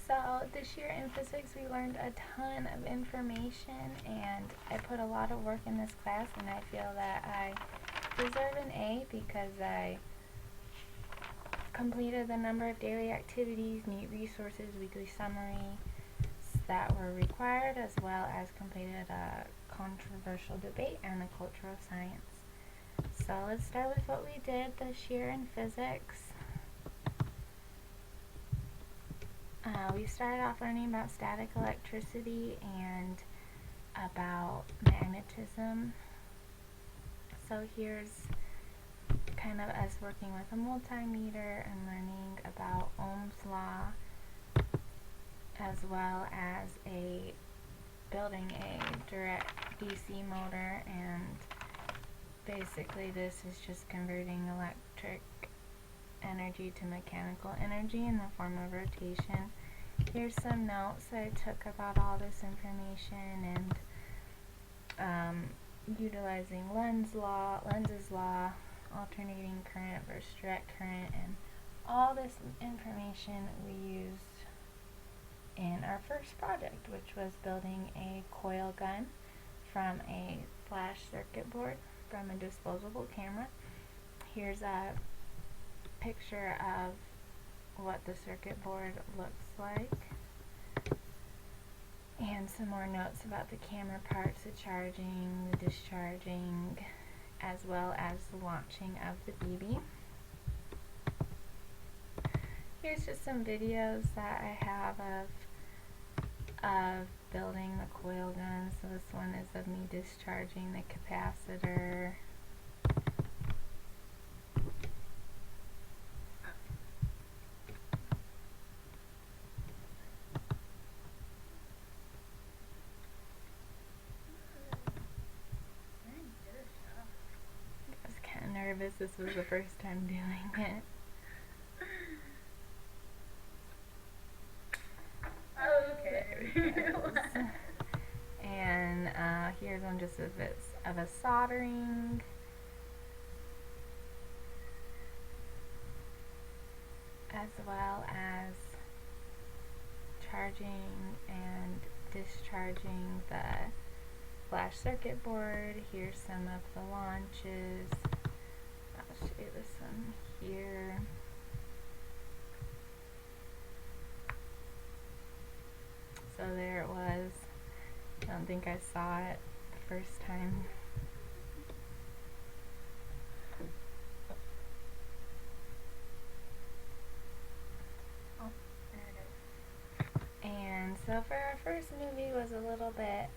So this year in physics we learned a ton of information, and I put a lot of work in this class, and I feel that I deserve an A because I completed the number of daily activities, neat resources, weekly summary that were required, as well as completed a controversial debate and a culture of science. So let's start with what we did this year in physics. We started off learning about static electricity and about magnetism. So here's kind of us working with a multimeter and learning about Ohm's law, as well as building a direct DC motor, and basically this is just converting electric energy to mechanical energy in the form of rotation. Here's some notes I took about all this information, and utilizing Lenz's law, alternating current versus direct current, and all this information we used in our first project, which was building a coil gun from a flash circuit board from a disposable camera. Here's a picture of what the circuit board looks like, and some more notes about the camera parts, the charging, the discharging, as well as the launching of the BB. Here's just some videos that I have of building the coil gun. So this one is of me discharging the capacitor. I was kind of nervous. This was the first time doing it. And here's one just of a soldering. As well as charging and discharging the flash circuit board. Here's some of the launches. I'll show you this one here. So there it was. I don't think I saw it the first time. Oh, there it is. And so for our first movie was a little bit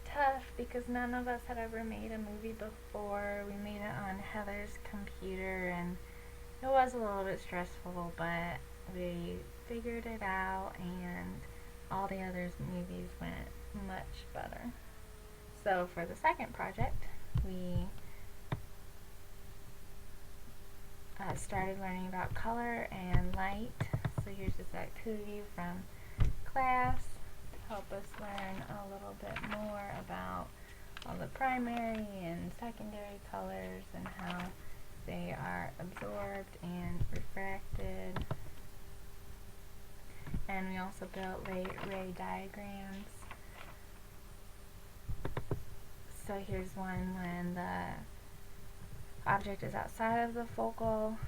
tough because none of us had ever made a movie before. We made it on Heather's computer, and it was a little bit stressful, but we figured it out, and all the other movies went much better. So for the second project, we started learning about color and light. So here's this activity from class to help us learn a little bit more about all the primary and secondary colors and how they are absorbed and refracted. And we also built ray diagrams. So here's one when the object is outside of the focal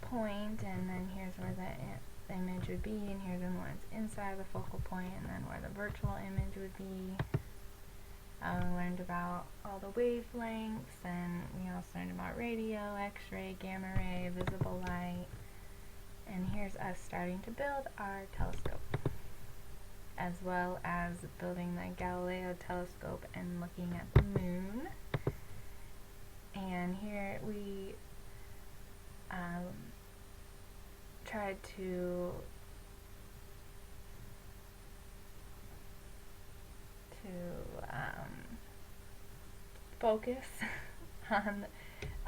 point, and then here's where the image would be, and here's when it's inside the focal point, and then where the virtual image would be. We learned about all the wavelengths, and we also learned about radio, X-ray, gamma ray, visible light. And here's us starting to build our telescope, as well as building the Galileo telescope and looking at the moon. And here we tried to focus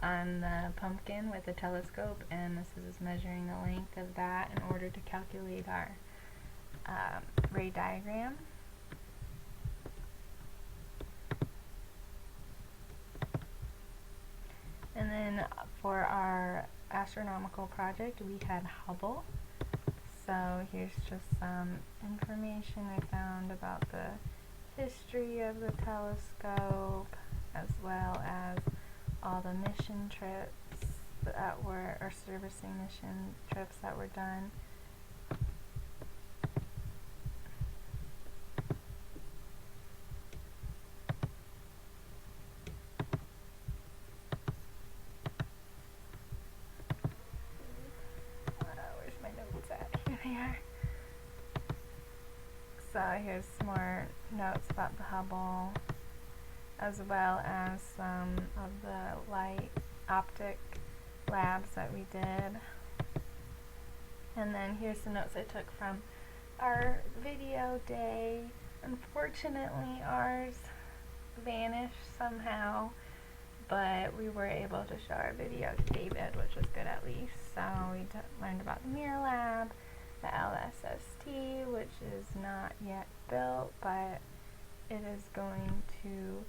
on the pumpkin with the telescope, and this is measuring the length of that in order to calculate our ray diagram. And then for our astronomical project, we had Hubble. So here's just some information I found about the history of the telescope, as well as all the mission trips that were, or servicing mission trips that were done. Where's my notes at? Here they are. So here's some more notes about the Hubble, as well as some of the light optic labs that we did. And then here's some notes I took from our video day. Unfortunately, ours vanished somehow, but we were able to show our video to David, which was good at least. So we learned about the Mirror Lab, the LSST, which is not yet built, but it is going to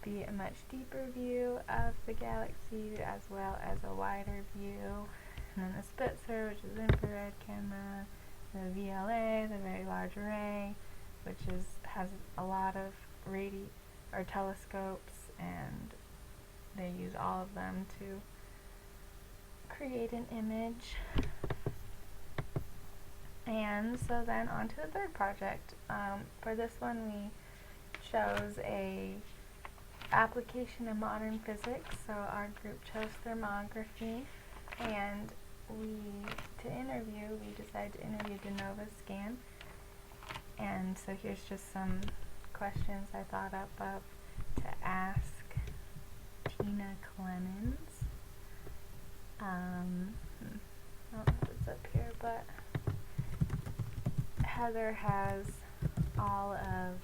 be a much deeper view of the galaxy, as well as a wider view. And then the Spitzer, which is infrared camera, the VLA, the Very Large Array, which has a lot of telescopes, and they use all of them to create an image. And so then on to the third project. For this one we chose a application in modern physics, so our group chose thermography, and we decided to interview DenovaScan. And so here's just some questions I thought up of to ask Tina Clemens. I don't know if it's up here, but Heather has all of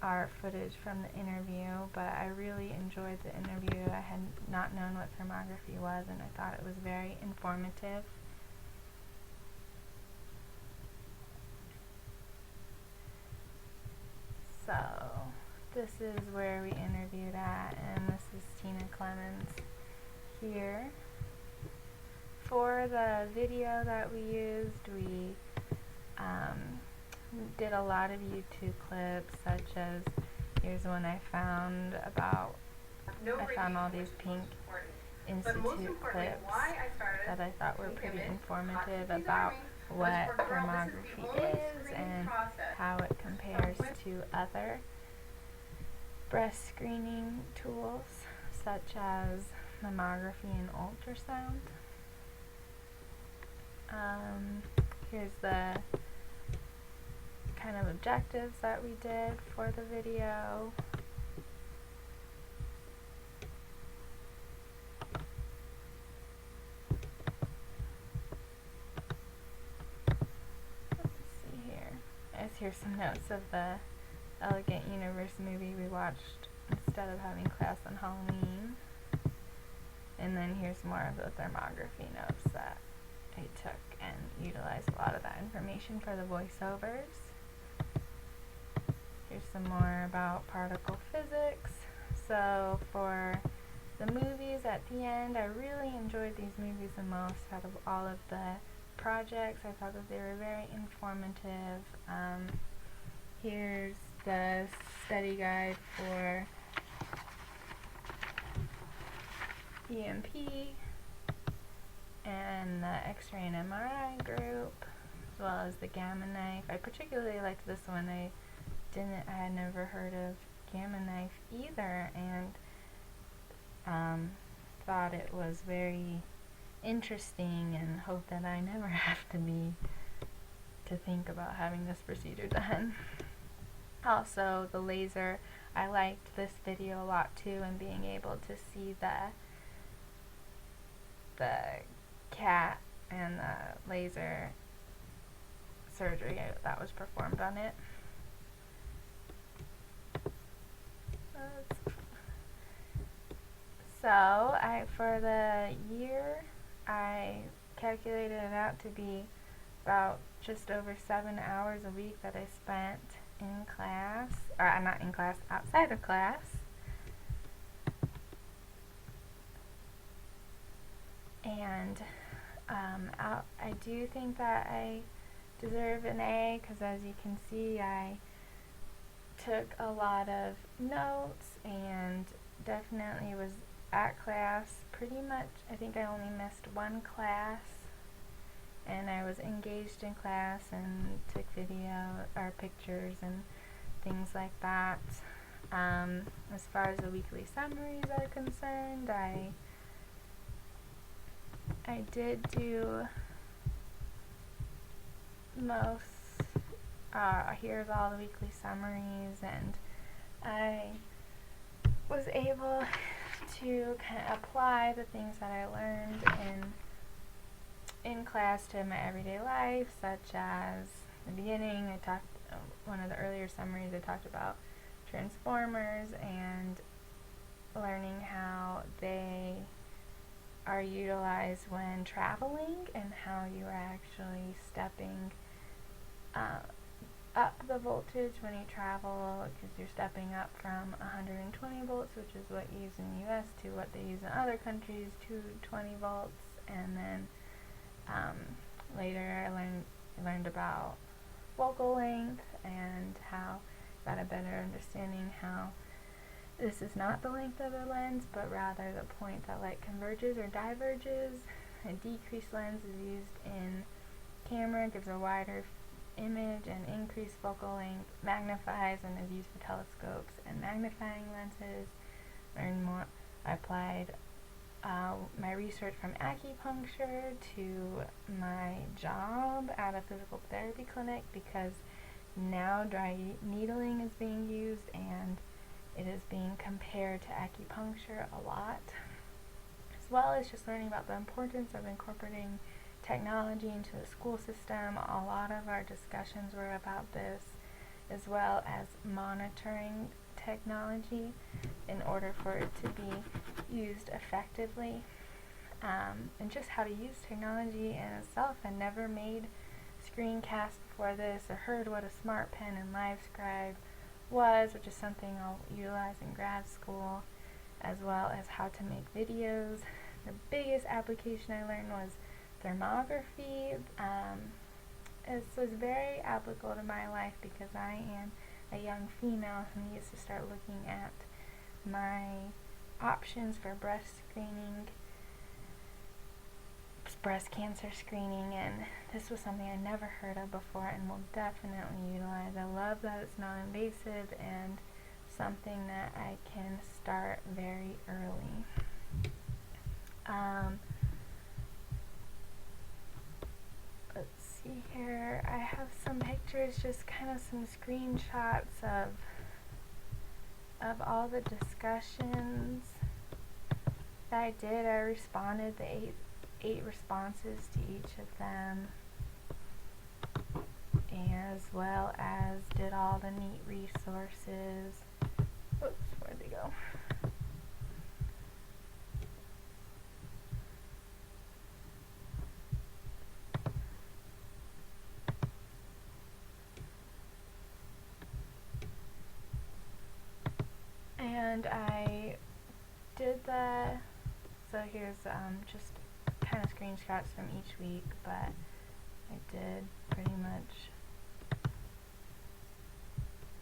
our footage from the interview, but I really enjoyed the interview. I had not known what thermography was, and I thought it was very informative. So this is where we interviewed at, and this is Tina Clemens here. For the video that we used, we did a lot of YouTube clips, such as here's one I found about, I found all these Pink Institute clips that I thought were pretty informative about what thermography is and how it compares to other breast screening tools, such as mammography and ultrasound. Here's the kind of objectives that we did for the video. Let's see here. Here's some notes of the Elegant Universe movie we watched instead of having class on Halloween. And then here's more of the thermography notes that I took and utilized a lot of that information for the voiceovers. Here's some more about particle physics. So for the movies at the end, I really enjoyed these movies the most out of all of the projects. I thought that they were very informative. Here's the study guide for EMP and the X-ray and MRI group, as well as the Gamma Knife. I particularly liked this one. I had never heard of Gamma Knife either, and thought it was very interesting, and hope that I never have to think about having this procedure done. Also, the laser, I liked this video a lot too, and being able to see the cat and the laser surgery that was performed on it. So for the year, I calculated it out to be about just over 7 hours a week that I spent in class, or not in class, outside of class. And I do think that I deserve an A because, as you can see, I took a lot of notes and definitely was at class pretty much. I think I only missed one class, and I was engaged in class and took video or pictures and things like that. As far as the weekly summaries are concerned, I did do most. Here's all the weekly summaries, and I was able to kind of apply the things that I learned in class to my everyday life, such as the beginning. One of the earlier summaries, I talked about transformers and learning how they are utilized when traveling and how you are actually stepping up the voltage when you travel, because you're stepping up from 120 volts, which is what you use in the US, to what they use in other countries, 220 volts. And then later I learned about focal length and how got a better understanding how this is not the length of the lens, but rather the point that light converges or diverges. A decreased lens is used in camera, gives a wider image, and increased focal length magnifies and is used for telescopes and magnifying lenses. Learn more. I applied my research from acupuncture to my job at a physical therapy clinic, because now dry needling is being used and it is being compared to acupuncture a lot, as well as just learning about the importance of incorporating technology into the school system. A lot of our discussions were about this, as well as monitoring technology in order for it to be used effectively, and just how to use technology in itself. I never made screencasts before this or heard what a smart pen and LiveScribe was, which is something I'll utilize in grad school, as well as how to make videos. The biggest application I learned was thermography. This was very applicable to my life because I am a young female who needs to start looking at my options for breast cancer screening, and this was something I never heard of before and will definitely utilize. I love that it's non-invasive and something that I can start very early. Let's see here. I have some pictures, just kind of some screenshots of all the discussions that I did. I responded the eight responses to each of them, as well as did all the neat resources. Oops, where'd they go? And I did so here's just kind of screenshots from each week, but I did pretty much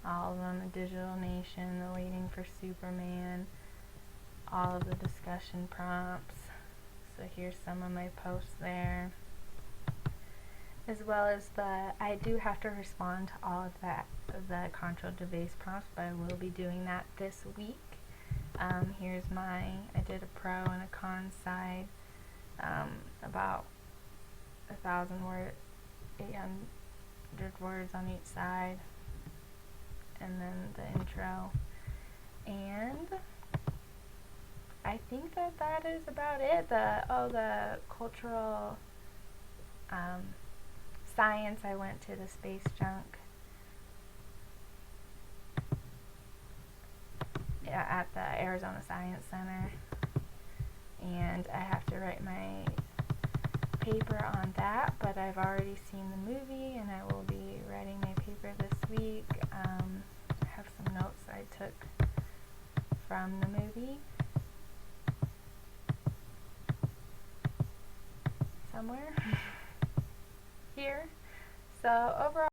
all of them. The Digital Nation, the Waiting for Superman, all of the discussion prompts. So here's some of my posts there, as well as I do have to respond to all of the control device prompts, but I will be doing that this week. Here's I did a pro and a con side, about 1,000 words, 800 words on each side, and then the intro. And I think that is about it. The cultural science, I went to the space junk at the Arizona Science Center, and I have to write my paper on that, but I've already seen the movie and I will be writing my paper this week. I have some notes I took from the movie. somewhere here. So overall